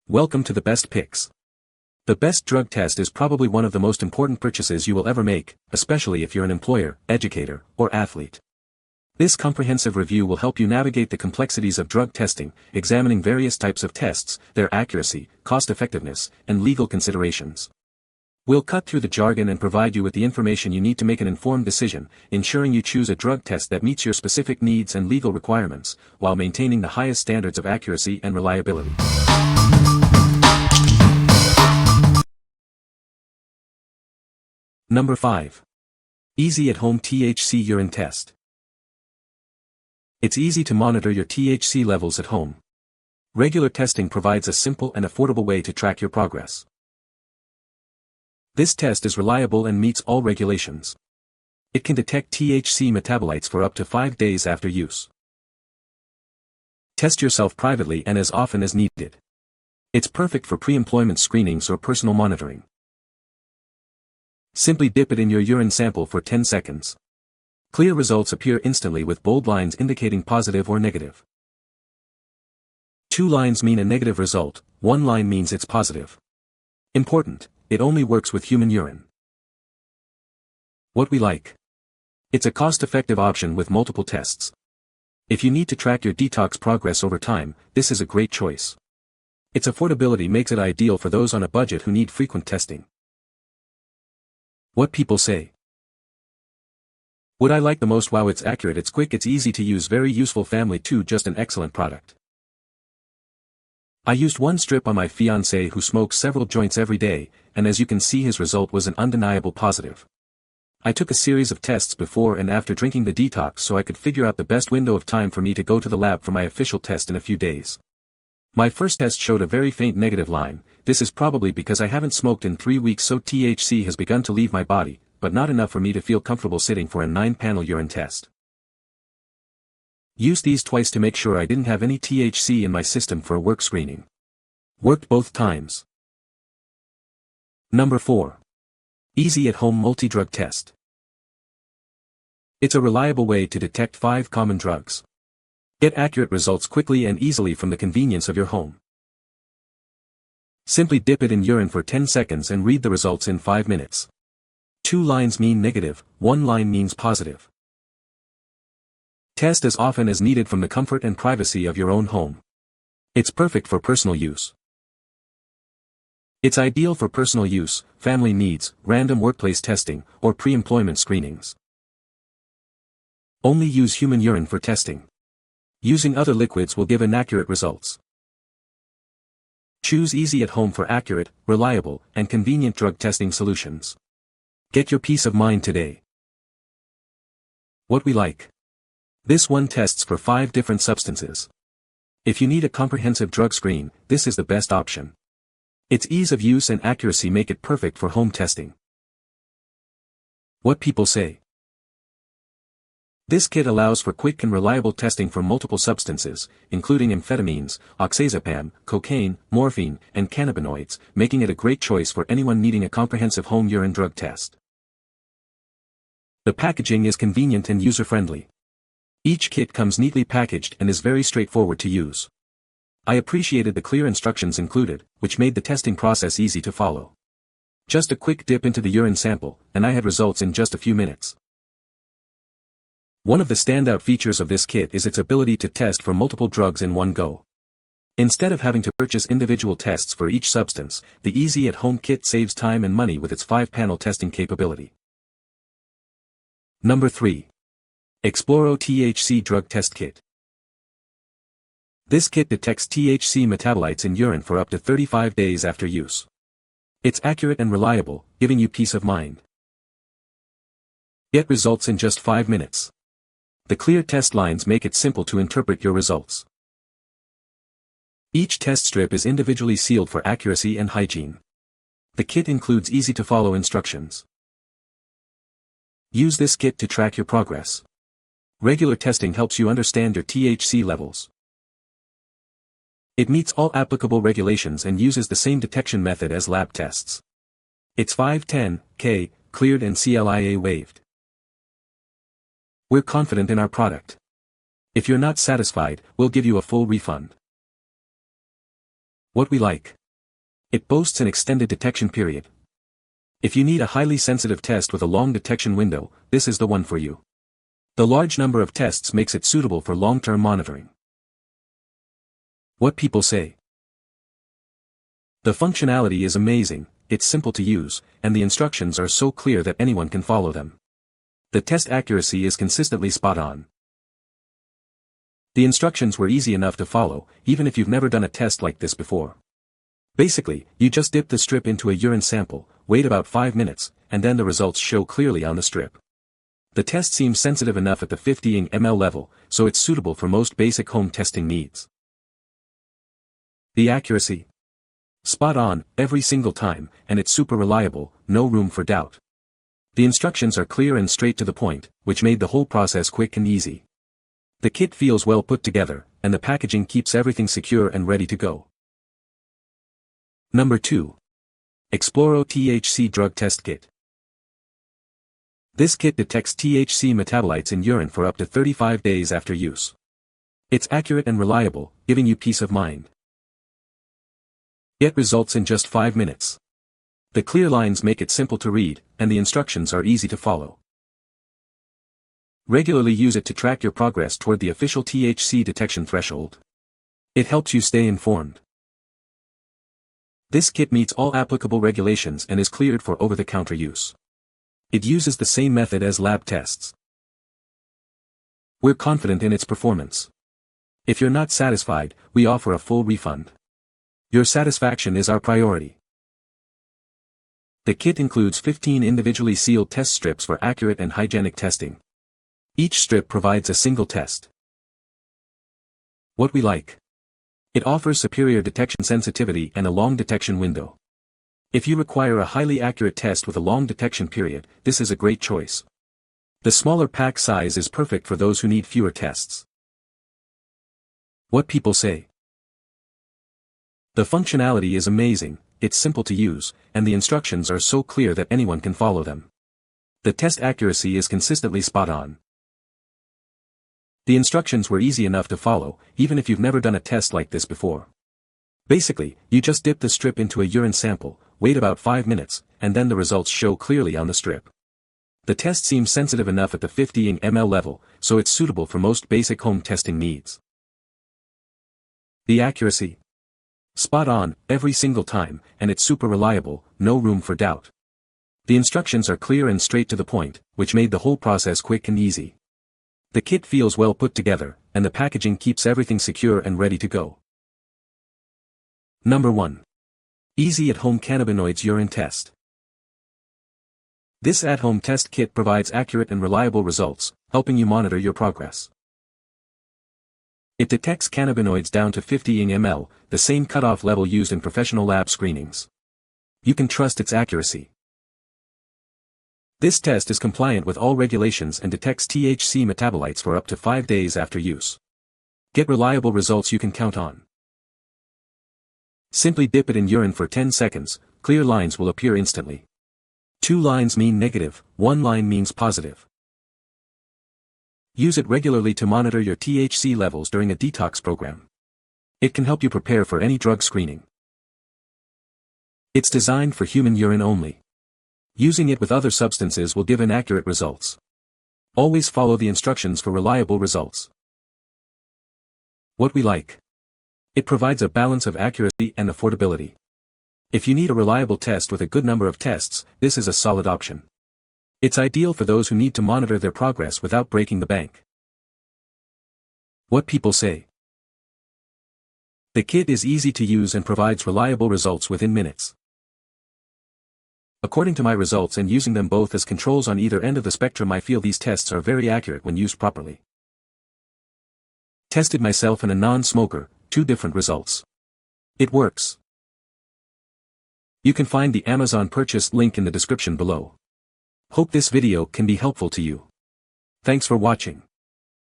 Welcome to the Best Picks. The best drug test is probably one of the most important purchases you will ever make, especially if you're an employer, educator, or athlete. This comprehensive review will help you navigate the complexities of drug testing, examining various types of tests, their accuracy, cost-effectiveness, and legal considerations. We'll cut through the jargon and provide you with the information you need to make an informed decision, ensuring you choose a drug test that meets your specific needs and legal requirements, while maintaining the highest standards of accuracy and reliability. Number 5. Easy at-home THC urine test. It's easy to monitor your THC levels at home. Regular testing provides a simple and affordable way to track your progress. This test is reliable and meets all regulations. It can detect THC metabolites for up to 5 days after use. Test yourself privately and as often as needed. It's perfect for pre-employment screenings or personal monitoring. Simply dip it in your urine sample for 10 seconds. Clear results appear instantly with bold lines indicating positive or negative. 2 lines mean a negative result, 1 line means it's positive. Important, it only works with human urine. What we like. It's a cost-effective option with multiple tests. If you need to track your detox progress over time, this is a great choice. Its affordability makes it ideal for those on a budget who need frequent testing. What people say. What I like the most: wow, it's accurate, it's quick, it's easy to use, very useful, family too, just an excellent product. I used 1 strip on my fiancé who smokes several joints every day, and as you can see his result was an undeniable positive. I took a series of tests before and after drinking the detox so I could figure out the best window of time for me to go to the lab for my official test in a few days. My first test showed a very faint negative line. This is probably because I haven't smoked in 3 weeks, so THC has begun to leave my body, but not enough for me to feel comfortable sitting for a 9-panel urine test. Used these twice to make sure I didn't have any THC in my system for a work screening. Worked both times. Number 4. Easy at-home multi-drug test. It's a reliable way to detect 5 common drugs. Get accurate results quickly and easily from the convenience of your home. Simply dip it in urine for 10 seconds and read the results in 5 minutes. 2 lines mean negative, 1 line means positive. Test as often as needed from the comfort and privacy of your own home. It's perfect for personal use. It's ideal for personal use, family needs, random workplace testing, or pre-employment screenings. Only use human urine for testing. Using other liquids will give inaccurate results. Choose easy at home for accurate, reliable, and convenient drug testing solutions. Get your peace of mind today. What we like. This one tests for 5 different substances. If you need a comprehensive drug screen, this is the best option. Its ease of use and accuracy make it perfect for home testing. What people say. This kit allows for quick and reliable testing for multiple substances, including amphetamines, oxazepam, cocaine, morphine, and cannabinoids, making it a great choice for anyone needing a comprehensive home urine drug test. The packaging is convenient and user-friendly. Each kit comes neatly packaged and is very straightforward to use. I appreciated the clear instructions included, which made the testing process easy to follow. Just a quick dip into the urine sample, and I had results in just a few minutes. One of the standout features of this kit is its ability to test for multiple drugs in one go. Instead of having to purchase individual tests for each substance, the Easy at-Home kit saves time and money with its 5-panel testing capability. Number 3. Exploro THC Drug Test Kit. This kit detects THC metabolites in urine for up to 35 days after use. It's accurate and reliable, giving you peace of mind. Get results in just 5 minutes. The clear test lines make it simple to interpret your results. Each test strip is individually sealed for accuracy and hygiene. The kit includes easy-to-follow instructions. Use this kit to track your progress. Regular testing helps you understand your THC levels. It meets all applicable regulations and uses the same detection method as lab tests. It's 510(k), cleared and CLIA waived. We're confident in our product. If you're not satisfied, we'll give you a full refund. What we like. It boasts an extended detection period. If you need a highly sensitive test with a long detection window, this is the one for you. The large number of tests makes it suitable for long-term monitoring. What people say. The functionality is amazing, it's simple to use, and the instructions are so clear that anyone can follow them. The test accuracy is consistently spot on. The instructions were easy enough to follow, even if you've never done a test like this before. Basically, you just dip the strip into a urine sample, wait about 5 minutes, and then the results show clearly on the strip. The test seems sensitive enough at the 50 ml level, so it's suitable for most basic home testing needs. The accuracy. Spot on, every single time, and it's super reliable, no room for doubt. The instructions are clear and straight to the point, which made the whole process quick and easy. The kit feels well put together, and the packaging keeps everything secure and ready to go. Number 2. Exploro THC Drug Test Kit. This kit detects THC metabolites in urine for up to 35 days after use. It's accurate and reliable, giving you peace of mind. Get results in just 5 minutes. The clear lines make it simple to read, and the instructions are easy to follow. Regularly use it to track your progress toward the official THC detection threshold. It helps you stay informed. This kit meets all applicable regulations and is cleared for over-the-counter use. It uses the same method as lab tests. We're confident in its performance. If you're not satisfied, we offer a full refund. Your satisfaction is our priority. The kit includes 15 individually sealed test strips for accurate and hygienic testing. Each strip provides a single test. What we like. It offers superior detection sensitivity and a long detection window. If you require a highly accurate test with a long detection period, this is a great choice. The smaller pack size is perfect for those who need fewer tests. What people say. The functionality is amazing, it's simple to use, and the instructions are so clear that anyone can follow them. The test accuracy is consistently spot on. The instructions were easy enough to follow, even if you've never done a test like this before. Basically, you just dip the strip into a urine sample, wait about 5 minutes, and then the results show clearly on the strip. The test seems sensitive enough at the 50 ml level, so it's suitable for most basic home testing needs. The accuracy. Spot on, every single time, and it's super reliable, no room for doubt. The instructions are clear and straight to the point, which made the whole process quick and easy. The kit feels well put together, and the packaging keeps everything secure and ready to go. Number 1. Easy at-home cannabinoids urine test. This at-home test kit provides accurate and reliable results, helping you monitor your progress. It detects cannabinoids down to 50 ml, the same cutoff level used in professional lab screenings. You can trust its accuracy. This test is compliant with all regulations and detects THC metabolites for up to 5 days after use. Get reliable results you can count on. Simply dip it in urine for 10 seconds, clear lines will appear instantly. 2 lines mean negative, 1 line means positive. Use it regularly to monitor your THC levels during a detox program. It can help you prepare for any drug screening. It's designed for human urine only. Using it with other substances will give inaccurate results. Always follow the instructions for reliable results. What we like. It provides a balance of accuracy and affordability. If you need a reliable test with a good number of tests, this is a solid option. It's ideal for those who need to monitor their progress without breaking the bank. What people say. The kit is easy to use and provides reliable results within minutes. According to my results and using them both as controls on either end of the spectrum, I feel these tests are very accurate when used properly. Tested myself and a non-smoker, 2 different results. It works. You can find the Amazon purchase link in the description below. Hope this video can be helpful to you. Thanks for watching.